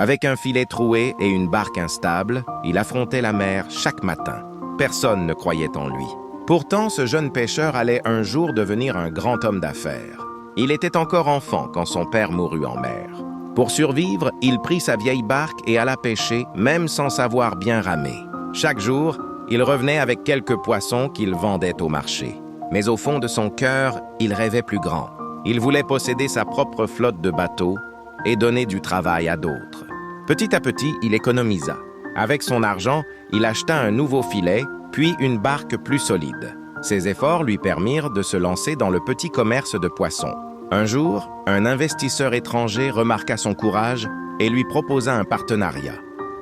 Avec un filet troué et une barque instable, il affrontait la mer chaque matin. Personne ne croyait en lui. Pourtant, ce jeune pêcheur allait un jour devenir un grand homme d'affaires. Il était encore enfant quand son père mourut en mer. Pour survivre, il prit sa vieille barque et alla pêcher, même sans savoir bien ramer. Chaque jour, il revenait avec quelques poissons qu'il vendait au marché. Mais au fond de son cœur, il rêvait plus grand. Il voulait posséder sa propre flotte de bateaux et donner du travail à d'autres. Petit à petit, il économisa. Avec son argent, il acheta un nouveau filet, puis une barque plus solide. Ses efforts lui permirent de se lancer dans le petit commerce de poissons. Un jour, un investisseur étranger remarqua son courage et lui proposa un partenariat.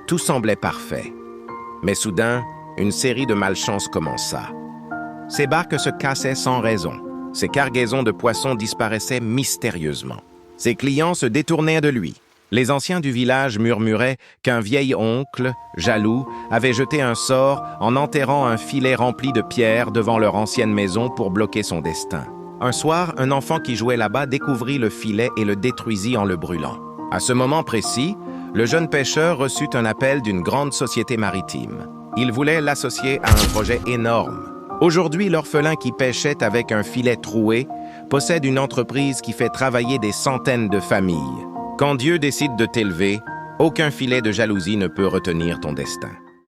Tout semblait parfait. Mais soudain, une série de malchances commença. Ses barques se cassaient sans raison. Ses cargaisons de poissons disparaissaient mystérieusement. Ses clients se détournaient de lui. Les anciens du village murmuraient qu'un vieil oncle, jaloux, avait jeté un sort en enterrant un filet rempli de pierres devant leur ancienne maison pour bloquer son destin. Un soir, un enfant qui jouait là-bas découvrit le filet et le détruisit en le brûlant. À ce moment précis, le jeune pêcheur reçut un appel d'une grande société maritime. Il voulait l'associer à un projet énorme. Aujourd'hui, l'orphelin qui pêchait avec un filet troué possède une entreprise qui fait travailler des centaines de familles. Quand Dieu décide de t'élever, aucun filet de jalousie ne peut retenir ton destin.